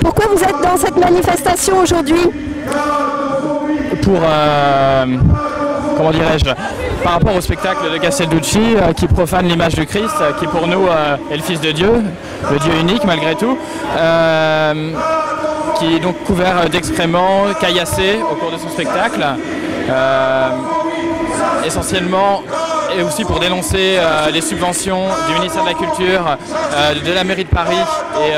Pourquoi vous êtes dans cette manifestation aujourd'hui? Pour, comment dirais-je, par rapport au spectacle de Castellucci qui profane l'image du Christ, qui pour nous est le Fils de Dieu, le Dieu unique malgré tout, qui est donc couvert d'excréments, caillassé au cours de son spectacle, essentiellement et aussi pour dénoncer les subventions du ministère de la Culture, de la mairie de Paris et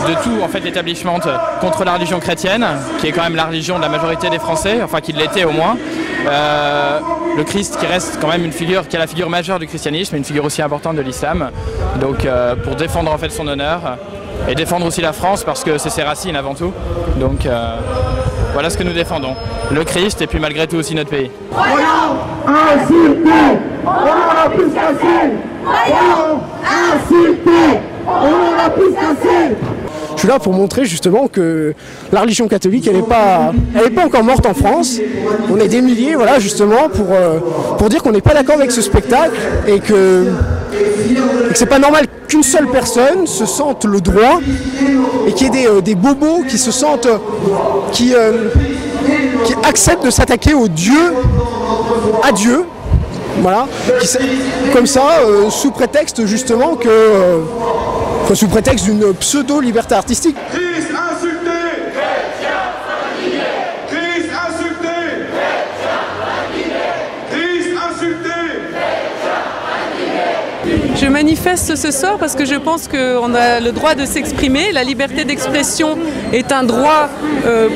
de tout en fait l'établissement contre la religion chrétienne, qui est quand même la religion de la majorité des Français, enfin qui l'était au moins. Le Christ qui reste quand même une figure, qui est la figure majeure du christianisme, une figure aussi importante de l'islam. Donc pour défendre en fait son honneur et défendre aussi la France parce que c'est ses racines avant tout. Donc voilà ce que nous défendons, le Christ et puis malgré tout aussi notre pays. Voyons insulter, on en a plus qu'assez. Voyons insulter, on en a plus qu'assez. Je suis là pour montrer justement que la religion catholique, elle n'est pas encore morte en France. On est des milliers, voilà, justement, pour dire qu'on n'est pas d'accord avec ce spectacle et que c'est pas normal qu'une seule personne se sente le droit et qu'il y ait des bobos qui se sentent, qui acceptent de s'attaquer à Dieu, voilà, comme ça, sous prétexte justement sous prétexte d'une pseudo-liberté artistique. Christ insulté, chrétien indigné. Christ insulté, chrétien indigné. Christ insulté, chrétien indigné. Je manifeste ce soir parce que je pense qu'on a le droit de s'exprimer. La liberté d'expression est un droit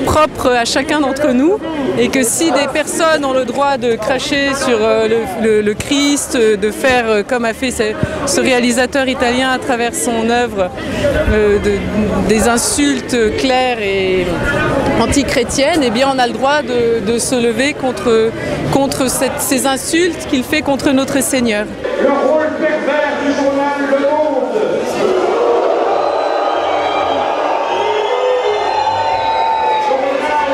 propre à chacun d'entre nous. Et que si des personnes ont le droit de cracher sur le Christ, de faire comme a fait ce réalisateur italien à travers son œuvre, des insultes claires et anti-chrétiennes, eh bien on a le droit de se lever contre ces insultes qu'il fait contre notre Seigneur. Le rôle pervers du journal Le Monde. Journal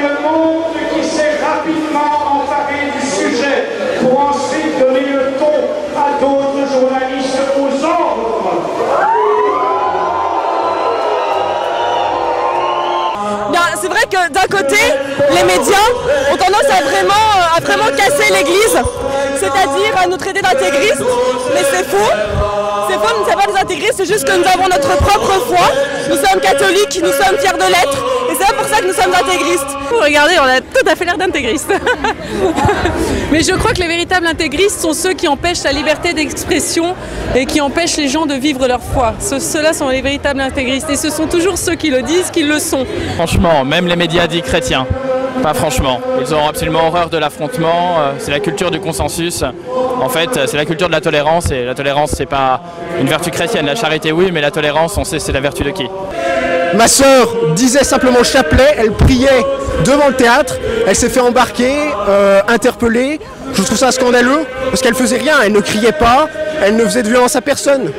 Le Monde qui s'est rapidement emparé du sujet pour ensuite donner le ton à d'autres journalistes aux ordres. C'est vrai que d'un côté, les médias ont tendance à vraiment casser l'Église, c'est-à-dire à nous traiter d'intégristes, mais c'est faux. C'est faux, nous ne sommes pas des intégristes, c'est juste que nous avons notre propre foi, nous sommes catholiques, nous sommes fiers de l'être, et c'est pour ça que nous sommes intégristes. Regardez, on a tout à fait l'air d'intégristes. Mais je crois que les véritables intégristes sont ceux qui empêchent la liberté d'expression et qui empêchent les gens de vivre leur foi. Ceux-là sont les véritables intégristes, et ce sont toujours ceux qui le disent qu'ils le sont. Franchement, même les médias dits chrétiens, pas franchement. Ils ont absolument horreur de l'affrontement, c'est la culture du consensus. En fait, c'est la culture de la tolérance, et la tolérance, c'est pas une vertu chrétienne. La charité, oui, mais la tolérance, on sait, c'est la vertu de qui? Ma sœur disait simplement chapelet, elle priait devant le théâtre, elle s'est fait embarquer, interpeller. Je trouve ça scandaleux, parce qu'elle faisait rien, elle ne criait pas, elle ne faisait de violence à personne.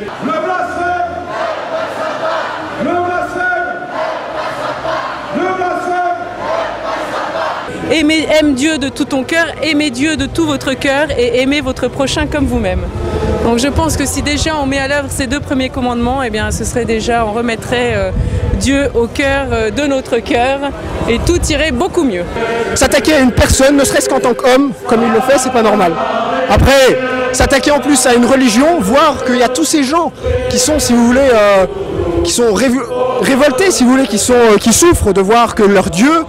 Aime Dieu de tout ton cœur, aimez Dieu de tout votre cœur et aimez votre prochain comme vous-même. Donc je pense que si déjà on met à l'œuvre ces deux premiers commandements, eh bien ce serait déjà, on remettrait Dieu au cœur de notre cœur et tout irait beaucoup mieux. S'attaquer à une personne, ne serait-ce qu'en tant qu'homme, comme il le fait, c'est pas normal. Après, s'attaquer en plus à une religion, voir qu'il y a tous ces gens qui sont, si vous voulez, qui sont révoltés, si vous voulez, qui souffrent de voir que leur Dieu,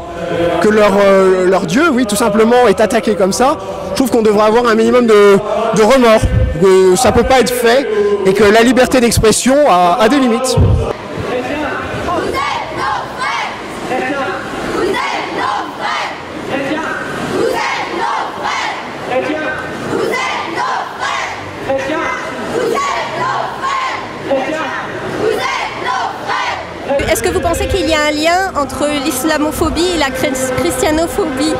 oui, tout simplement, est attaqué comme ça. Je trouve qu'on devrait avoir un minimum de remords, que ça peut pas être fait et que la liberté d'expression a des limites. Est-ce que vous pensez qu'il y a un lien entre l'islamophobie et la christianophobie?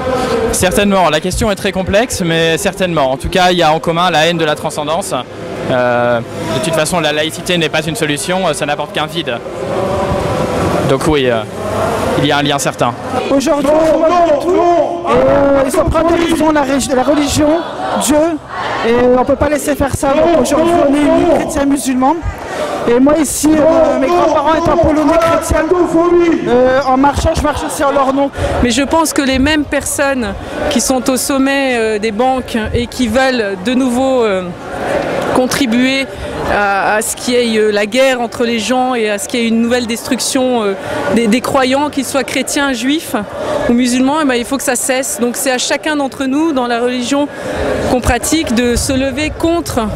Certainement, la question est très complexe, mais certainement. En tout cas, il y a en commun la haine de la transcendance. De toute façon, la laïcité n'est pas une solution, ça n'apporte qu'un vide. Donc oui, il y a un lien certain. Aujourd'hui, ils sont protégés la religion, Dieu, et on ne peut pas laisser faire ça. Aujourd'hui, on est unis, chrétiens musulmans. Et moi ici, mes grands-parents étant polonais chrétiens, en marchant, je marche aussi en leur nom. Mais je pense que les mêmes personnes qui sont au sommet des banques et qui veulent de nouveau contribuer à ce qu'il y ait la guerre entre les gens et à ce qu'il y ait une nouvelle destruction des croyants, qu'ils soient chrétiens, juifs ou musulmans, et ben, il faut que ça cesse. Donc c'est à chacun d'entre nous, dans la religion qu'on pratique, de se lever contre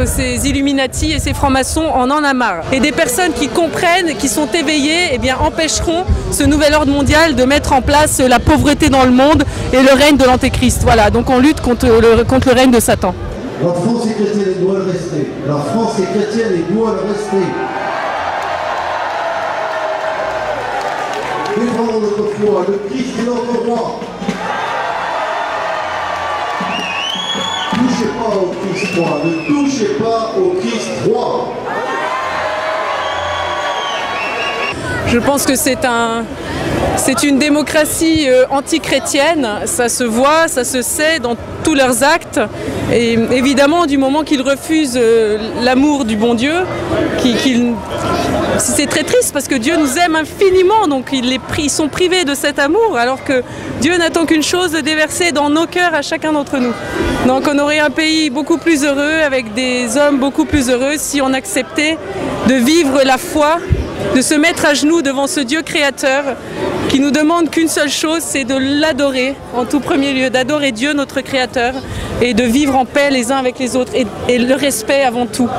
ces Illuminati et ces francs-maçons. On en a marre. Et des personnes qui comprennent, qui sont éveillées, eh bien, empêcheront ce nouvel ordre mondial de mettre en place la pauvreté dans le monde et le règne de l'Antéchrist. Voilà, donc on lutte contre le règne de Satan. La France est chrétienne et doit le rester. La France est chrétienne et doit le rester. Défendons notre foi, le Christ est notre roi. Touchez pas au Christ roi, ne touchez pas au Christ roi. Je pense que c'est une démocratie anti-chrétienne, ça se voit, ça se sait dans tous leurs actes. Et évidemment, du moment qu'ils refusent l'amour du bon Dieu, c'est très triste parce que Dieu nous aime infiniment, donc ils sont privés de cet amour, alors que Dieu n'attend qu'une chose, de déverser dans nos cœurs à chacun d'entre nous. Donc on aurait un pays beaucoup plus heureux, avec des hommes beaucoup plus heureux, si on acceptait de vivre la foi, de se mettre à genoux devant ce Dieu créateur qui nous demande qu'une seule chose, c'est de l'adorer en tout premier lieu, d'adorer Dieu, notre créateur, et de vivre en paix les uns avec les autres, et le respect avant tout.